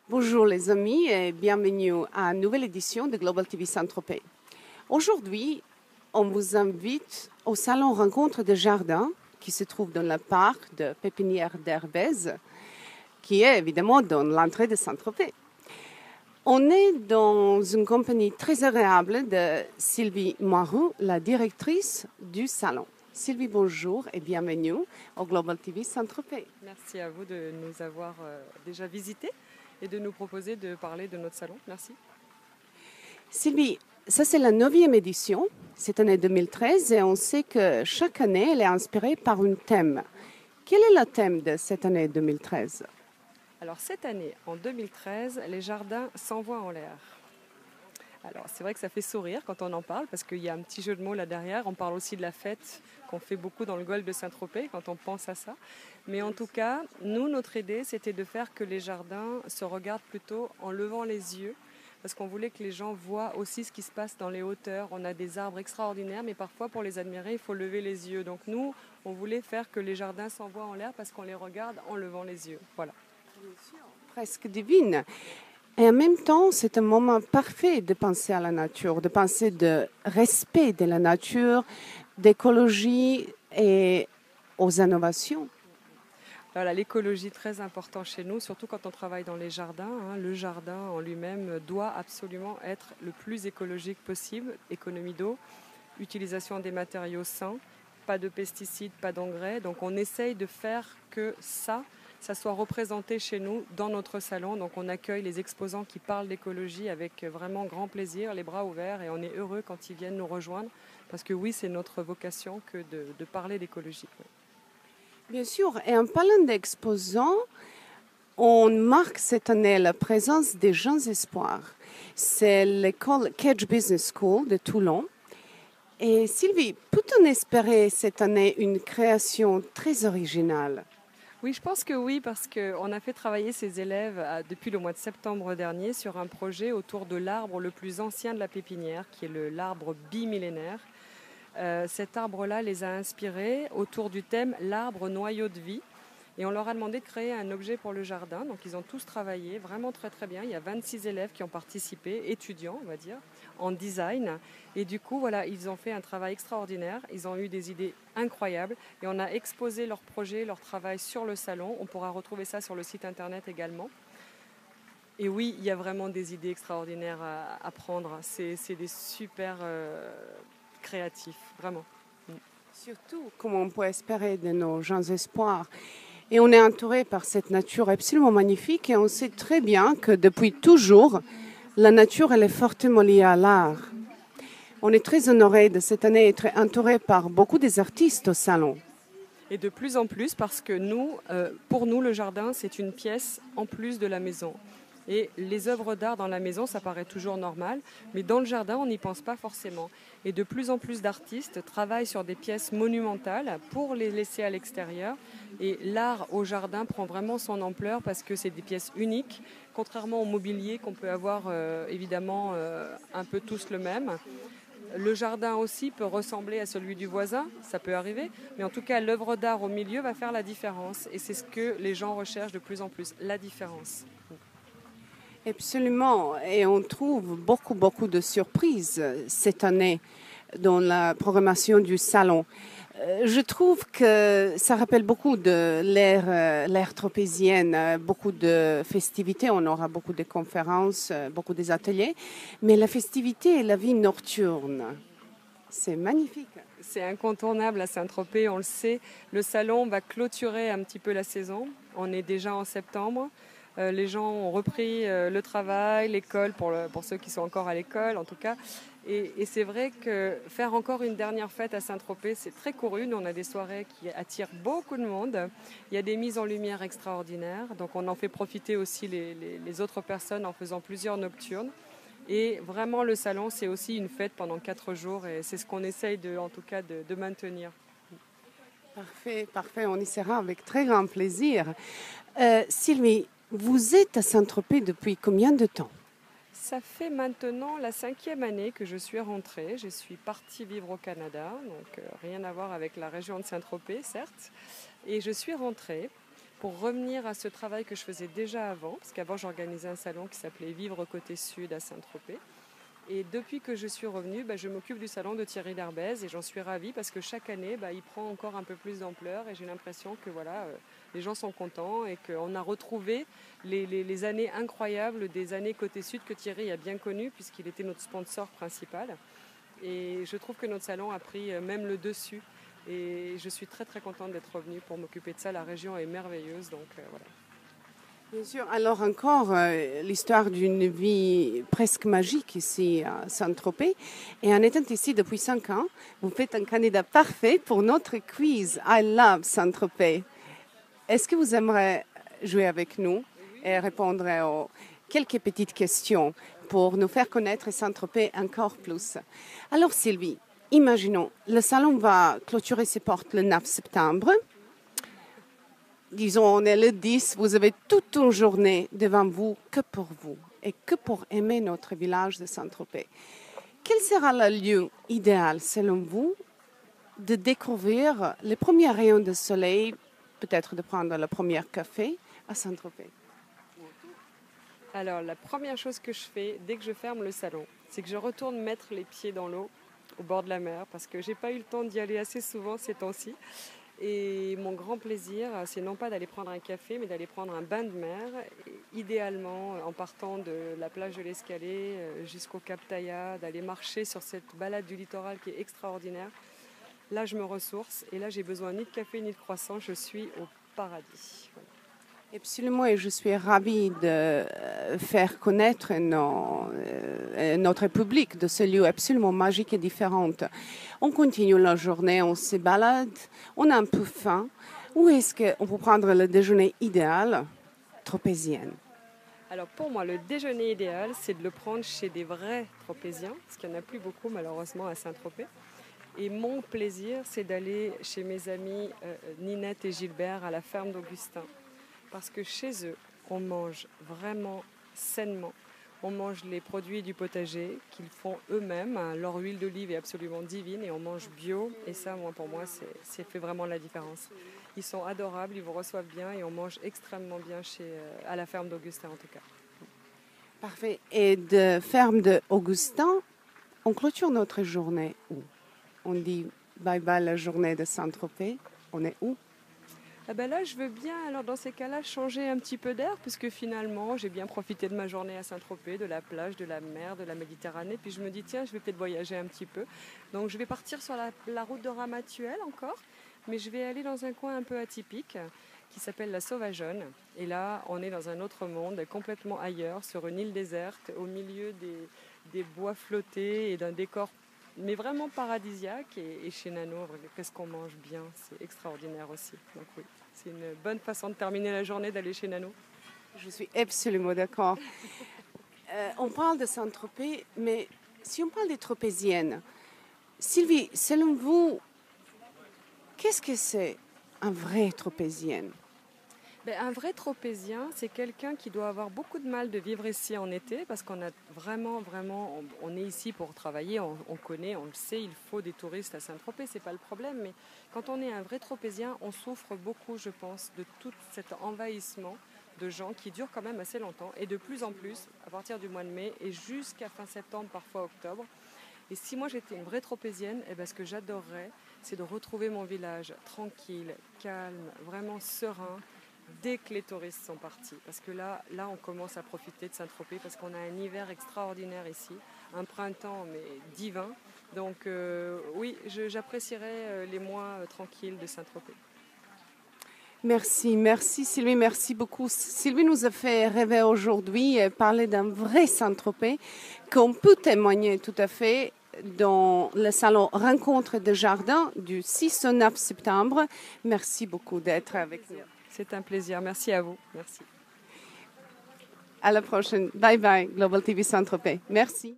Bonjour les amis et bienvenue à une nouvelle édition de Global TV Saint-Tropez. Aujourd'hui, on vous invite au salon Rencontre des Jardins qui se trouve dans le parc de Pépinière d'Herbez, qui est évidemment dans l'entrée de Saint-Tropez. On est dans une compagnie très agréable de Sylvie Moirou, la directrice du salon. Sylvie, bonjour et bienvenue au Global TV Saint-Tropez. Merci à vous de nous avoir déjà visités et de nous proposer de parler de notre salon. Merci. Sylvie, ça c'est la 9e édition, cette année 2013, et on sait que chaque année, elle est inspirée par un thème. Quel est le thème de cette année 2013? Alors cette année, en 2013, les jardins s'envoient en l'air. Alors c'est vrai que ça fait sourire quand on en parle parce qu'il y a un petit jeu de mots là derrière. On parle aussi de la fête qu'on fait beaucoup dans le golfe de Saint-Tropez quand on pense à ça. Mais en tout cas, nous, notre idée, c'était de faire que les jardins se regardent plutôt en levant les yeux parce qu'on voulait que les gens voient aussi ce qui se passe dans les hauteurs. On a des arbres extraordinaires, mais parfois pour les admirer, il faut lever les yeux. Donc nous, on voulait faire que les jardins s'envoient en l'air parce qu'on les regarde en levant les yeux. Voilà. Presque divine. Et en même temps, c'est un moment parfait de penser à la nature, de penser de respect de la nature, d'écologie et aux innovations. Voilà, l'écologie très important chez nous, surtout quand on travaille dans les jardins. Le jardin en lui-même doit absolument être le plus écologique possible. Économie d'eau, utilisation des matériaux sains, pas de pesticides, pas d'engrais. Donc on essaye de faire que ça soit représenté chez nous dans notre salon. Donc on accueille les exposants qui parlent d'écologie avec vraiment grand plaisir, les bras ouverts, et on est heureux quand ils viennent nous rejoindre. Parce que oui, c'est notre vocation que de parler d'écologie. Bien sûr, et en parlant d'exposants, on marque cette année la présence des Jeunes Espoirs. C'est l'école Kedge Business School de Toulon. Et Sylvie, peut-on espérer cette année une création très originale? Oui, je pense que oui, parce qu'on a fait travailler ces élèves depuis le mois de septembre dernier sur un projet autour de l'arbre le plus ancien de la pépinière, qui est l'arbre bimillénaire. Cet arbre-là les a inspirés autour du thème « L'arbre noyau de vie ». Et on leur a demandé de créer un objet pour le jardin. Donc ils ont tous travaillé vraiment très très bien. Il y a 26 élèves qui ont participé, étudiants on va dire, en design. Et du coup, voilà, ils ont fait un travail extraordinaire. Ils ont eu des idées incroyables. Et on a exposé leur projet, leur travail sur le salon. On pourra retrouver ça sur le site internet également. Et oui, il y a vraiment des idées extraordinaires à prendre. C'est des super créatifs, vraiment. Surtout, comme on peut espérer de nos Jeunes Espoirs. Et on est entouré par cette nature absolument magnifique et on sait très bien que depuis toujours, la nature elle est fortement liée à l'art. On est très honoré de cette année être entouré par beaucoup des artistes au salon. Et de plus en plus parce que nous, pour nous, le jardin, c'est une pièce en plus de la maison. Et les œuvres d'art dans la maison, ça paraît toujours normal, mais dans le jardin, on n'y pense pas forcément. Et de plus en plus d'artistes travaillent sur des pièces monumentales pour les laisser à l'extérieur. Et l'art au jardin prend vraiment son ampleur parce que c'est des pièces uniques, contrairement au mobilier qu'on peut avoir évidemment un peu tous le même. Le jardin aussi peut ressembler à celui du voisin, ça peut arriver, mais en tout cas l'œuvre d'art au milieu va faire la différence et c'est ce que les gens recherchent de plus en plus, la différence. Absolument. Et on trouve beaucoup de surprises cette année dans la programmation du salon. Je trouve que ça rappelle beaucoup de l'ère tropézienne, beaucoup de festivités. On aura beaucoup de conférences, beaucoup des ateliers. Mais la festivité et la vie nocturne, c'est magnifique. C'est incontournable à Saint-Tropez, on le sait. Le salon va clôturer un petit peu la saison. On est déjà en septembre. Les gens ont repris le travail, l'école, pour ceux qui sont encore à l'école en tout cas. Et c'est vrai que faire encore une dernière fête à Saint-Tropez, c'est très couru. Nous, on a des soirées qui attirent beaucoup de monde. Il y a des mises en lumière extraordinaires. Donc on en fait profiter aussi les autres personnes en faisant plusieurs nocturnes. Et vraiment, le salon, c'est aussi une fête pendant 4 jours. Et c'est ce qu'on essaye en tout cas de maintenir. Parfait. On y sera avec très grand plaisir. Sylvie, vous êtes à Saint-Tropez depuis combien de temps? Ça fait maintenant la 5e année que je suis rentrée. Je suis partie vivre au Canada, donc rien à voir avec la région de Saint-Tropez, certes. Et je suis rentrée pour revenir à ce travail que je faisais déjà avant, parce qu'avant j'organisais un salon qui s'appelait Vivre Côté Sud à Saint-Tropez. Et depuis que je suis revenue, je m'occupe du salon de Thierry Lherbiez et j'en suis ravie parce que chaque année, il prend encore un peu plus d'ampleur et j'ai l'impression que les gens sont contents et qu'on a retrouvé les années incroyables des années Côté Sud que Thierry a bien connues puisqu'il était notre sponsor principal. Et je trouve que notre salon a pris même le dessus et je suis très très contente d'être revenue pour m'occuper de ça. La région est merveilleuse, donc voilà. Bien sûr. Alors encore, l'histoire d'une vie presque magique ici à Saint-Tropez. Et en étant ici depuis 5 ans, vous faites un candidat parfait pour notre quiz I Love Saint-Tropez. Est-ce que vous aimeriez jouer avec nous et répondre à quelques petites questions pour nous faire connaître Saint-Tropez encore plus? Alors Sylvie, imaginons, le salon va clôturer ses portes le 9 septembre. Disons, on est le 10, vous avez toute une journée devant vous que pour vous et que pour aimer notre village de Saint-Tropez. Quel sera le lieu idéal, selon vous, de découvrir les premiers rayons de soleil, peut-être de prendre le premier café à Saint-Tropez? Alors, la première chose que je fais dès que je ferme le salon, c'est que je retourne mettre les pieds dans l'eau au bord de la mer parce que je n'ai pas eu le temps d'y aller assez souvent ces temps-ci. Et mon grand plaisir, c'est non pas d'aller prendre un café, mais d'aller prendre un bain de mer, idéalement en partant de la plage de l'Escalé jusqu'au Cap Taïa, d'aller marcher sur cette balade du littoral qui est extraordinaire. Là, je me ressource et là, j'ai besoin ni de café ni de croissant, je suis au paradis. Voilà. Absolument, et je suis ravie de faire connaître notre public de ce lieu absolument magique et différent. On continue la journée, on se balade, on a un peu faim. Où est-ce qu'on peut prendre le déjeuner idéal tropézienne? Alors pour moi, le déjeuner idéal, c'est de le prendre chez des vrais tropéziens, parce qu'il n'y en a plus beaucoup malheureusement à Saint-Tropez. Et mon plaisir, c'est d'aller chez mes amis Ninette et Gilbert à la ferme d'Augustin. Parce que chez eux, on mange vraiment sainement. On mange les produits du potager qu'ils font eux-mêmes. Leur huile d'olive est absolument divine et on mange bio. Et ça, pour moi, c'est fait vraiment la différence. Ils sont adorables, ils vous reçoivent bien et on mange extrêmement bien à la ferme d'Augustin en tout cas. Parfait. Et de ferme d'Augustin, on clôture notre journée où? On dit bye bye la journée de Saint-Tropez. On est où? Là, je veux bien, alors dans ces cas-là, changer un petit peu d'air, puisque finalement, j'ai bien profité de ma journée à Saint-Tropez, de la plage, de la mer, de la Méditerranée. Puis je me dis, tiens, je vais peut-être voyager un petit peu. Donc je vais partir sur la route de Ramatuelle encore, mais je vais aller dans un coin un peu atypique qui s'appelle la Sauvageonne. Et là, on est dans un autre monde, complètement ailleurs, sur une île déserte, au milieu des bois flottés et d'un décor mais vraiment paradisiaque. Et chez Nano, qu'est-ce qu'on mange bien, c'est extraordinaire aussi. Donc oui, c'est une bonne façon de terminer la journée d'aller chez Nano. Je suis absolument d'accord. On parle de Saint-Tropez, mais si on parle des tropéziennes, Sylvie, selon vous, qu'est-ce que c'est un vrai tropézienne? Un vrai tropézien, c'est quelqu'un qui doit avoir beaucoup de mal de vivre ici en été parce qu'on a vraiment, on est ici pour travailler, on connaît, on le sait, il faut des touristes à Saint-Tropez, c'est pas le problème. Mais quand on est un vrai tropézien, on souffre beaucoup, je pense, de tout cet envahissement de gens qui durent quand même assez longtemps et de plus en plus à partir du mois de mai et jusqu'à fin septembre, parfois octobre. Et si moi j'étais une vraie tropézienne, ce que j'adorerais, c'est de retrouver mon village tranquille, calme, vraiment serein, dès que les touristes sont partis. Parce que là, on commence à profiter de Saint-Tropez parce qu'on a un hiver extraordinaire ici, un printemps mais divin. Donc oui, j'apprécierais les mois tranquilles de Saint-Tropez. Merci Sylvie, merci beaucoup. Sylvie nous a fait rêver aujourd'hui et parler d'un vrai Saint-Tropez qu'on peut témoigner tout à fait dans le salon Rencontre de Jardin du 6 au 9 septembre. Merci beaucoup d'être avec nous. C'est un plaisir. Merci à vous. Merci. À la prochaine. Bye bye, Global TV Saint-Tropez. Merci.